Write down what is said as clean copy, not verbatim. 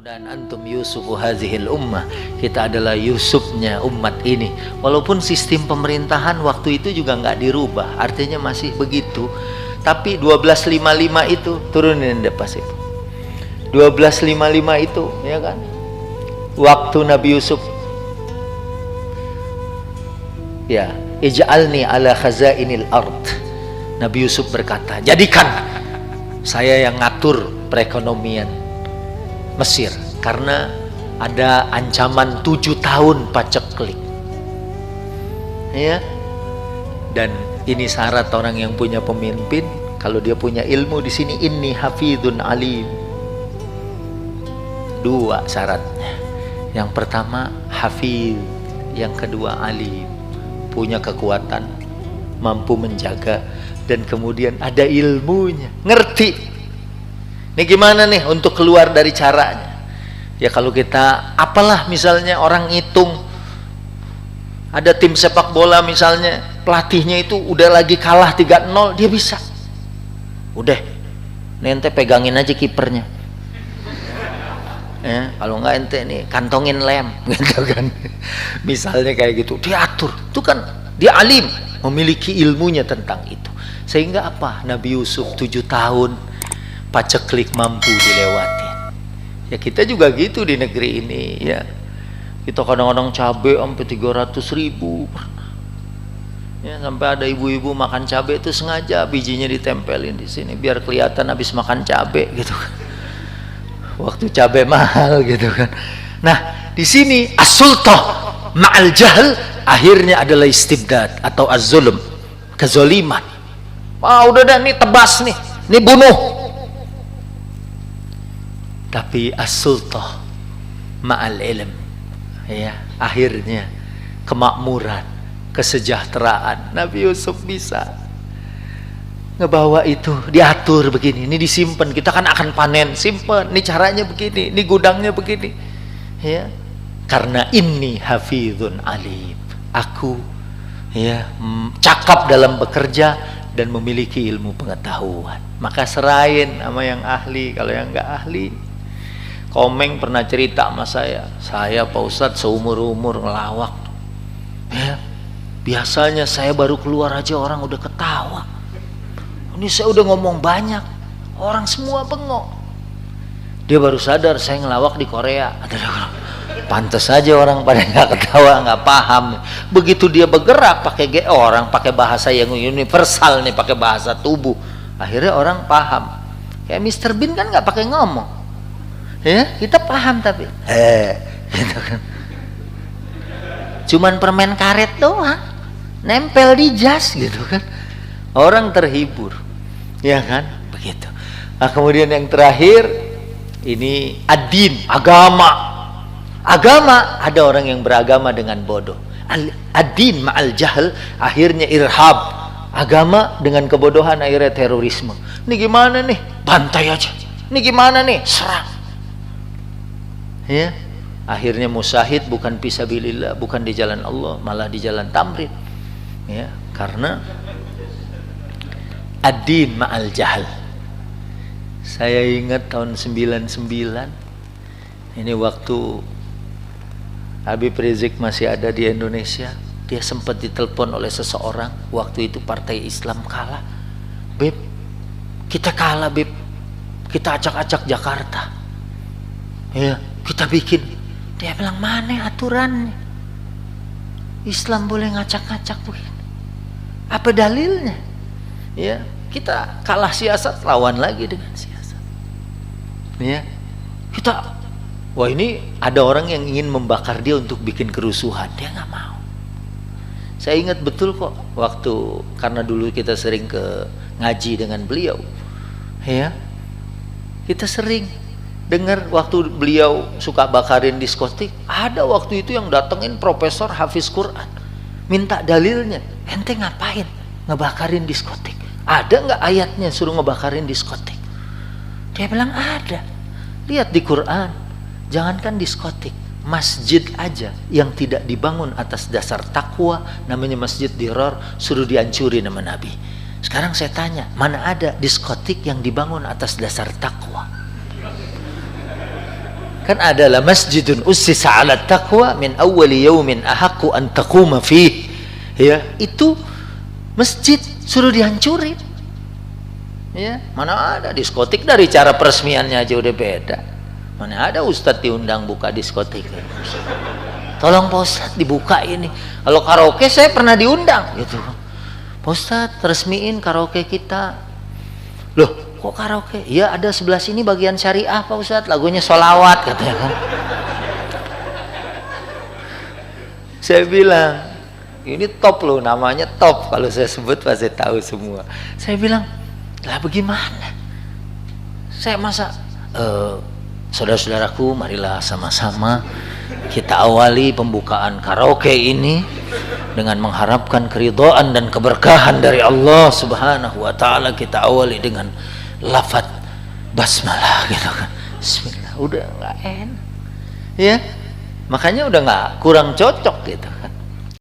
Mudah-mudahan antum Yusufu hazihil ummah. Kita adalah Yusufnya umat ini. Walaupun sistem pemerintahan waktu itu juga nggak dirubah, artinya masih begitu. Tapi 1255 itu turunin deh pas itu. 1255 itu, ya kan? Waktu Nabi Yusuf, ya, ij'alni ala khazainil ard. Nabi Yusuf berkata, jadikan saya yang ngatur perekonomian Mesir, karena ada ancaman 7 tahun paceklik, ya. Dan ini syarat orang yang punya pemimpin, kalau dia punya ilmu. Di sini inni hafidun alim. 2 syaratnya. Yang pertama hafiz, yang kedua alim, punya kekuatan, mampu menjaga, dan kemudian ada ilmunya, ngerti. Ini gimana nih untuk keluar dari caranya? Ya kalau kita, apalah misalnya orang ngitung, ada tim sepak bola misalnya, pelatihnya itu udah lagi kalah 3-0, dia bisa. Udah, ente pegangin aja kipernya. Ya, kalau enggak ente nih kantongin lem, gitu kan. Misalnya kayak gitu, diatur. Itu kan dia alim, memiliki ilmunya tentang itu. Sehingga apa? Nabi Yusuf 7 tahun paceklik mampu dilewati. Ya kita juga gitu di negeri ini, ya. Kita kadang-kadang cabai sampai 300.000. Ya, sampai ada ibu-ibu makan cabai itu sengaja bijinya ditempelin di sini biar kelihatan habis makan cabai gitu kan. Waktu cabai mahal gitu kan. Nah, di sini as-sultah ma'al jahl akhirnya adalah istibdad atau az-zulm, kezaliman. Wah, udah dah nih tebas nih. Nih bunuh. Tapi as-sultah ma'al ilm, ya, akhirnya kemakmuran, kesejahteraan. Nabi Yusuf bisa ngebawa itu, diatur begini, ini disimpan, kita kan akan panen, simpan, ini caranya begini, ini gudangnya begini, ya, karena ini hafizun alim, aku, ya, cakap dalam bekerja dan memiliki ilmu pengetahuan. Maka serahin sama yang ahli. Kalau yang nggak ahli, Komeng pernah cerita sama saya Pak Ustadz seumur-umur ngelawak, ya, biasanya saya baru keluar aja orang udah ketawa. Ini saya udah ngomong banyak, orang semua bengok. Dia baru sadar saya ngelawak di Korea. Pantes aja orang pada nggak ketawa, nggak paham. Begitu dia bergerak pakai orang pakai bahasa yang universal nih, pakai bahasa tubuh, akhirnya orang paham. Kayak Mr. Bean kan nggak pakai ngomong. Ya, kita paham tapi gitu kan. Cuman permen karet doang nempel di jas gitu kan. Orang terhibur, ya kan? Begitu. Nah, kemudian yang terakhir ini ad-din, agama. Agama, ada orang yang beragama dengan bodoh. Ad-din ma'al jahl akhirnya irhab. Agama dengan kebodohan akhirnya terorisme. Ini gimana nih? Bantai aja. Ini gimana nih? Serang. Ya, akhirnya musahid bukan fisabilillah, bukan di jalan Allah, malah di jalan tamrin. Ya, karena ad-din ma'al jahl. Saya ingat tahun 99, ini waktu Habib Rizik masih ada di Indonesia, dia sempat ditelepon oleh seseorang, waktu itu Partai Islam kalah. Beb, kita kalah Beb, kita acak-acak Jakarta, ya, kita bikin. Dia bilang, mana aturannya? Islam boleh ngacak-ngacak begini? Apa dalilnya? Ya, kita kalah siasat, lawan lagi dengan siasat. Ya, kita, wah ini ada orang yang ingin membakar dia untuk bikin kerusuhan, dia nggak mau. Saya ingat betul kok waktu, karena dulu kita sering ke ngaji dengan beliau, ya, kita sering dengar waktu beliau suka bakarin diskotik. Ada waktu itu yang datengin profesor hafiz Quran, minta dalilnya. Ente ngapain ngebakarin diskotik? Ada nggak ayatnya suruh ngebakarin diskotik? Dia bilang ada. Lihat di Quran, jangankan diskotik, masjid aja yang tidak dibangun atas dasar takwa, namanya masjid dirar, suruh dihancurin sama Nabi. Sekarang saya tanya, mana ada diskotik yang dibangun atas dasar takwa? Kan adalah masjidun ussisa 'ala taqwa min awwali yaumin ahaqqu an taquma fih. Ya, itu masjid suruh dihancurin. Ya, mana ada diskotik dari cara peresmiannya aja udah beda. Mana ada ustadz diundang buka diskotik. Tolong Pak Ustadz dibuka ini. Kalau karaoke saya pernah diundang gitu. Pak Ustadz resmiin karaoke kita. Loh, kok karaoke? Iya, ada sebelah sini bagian syariah Pak Ustadz, lagunya sholawat katanya kan. Saya bilang, ini top loh, namanya top, kalau saya sebut pasti tahu semua. Saya bilang, lah bagaimana? Saya masa saudara-saudaraku, marilah sama-sama kita awali pembukaan karaoke ini dengan mengharapkan keridhaan dan keberkahan dari Allah Subhanahu wa taala. Kita awali dengan lafaz basmalah gitu kan. Bismillah, udah enggak enak. Ya. Makanya udah enggak kurang cocok gitu kan.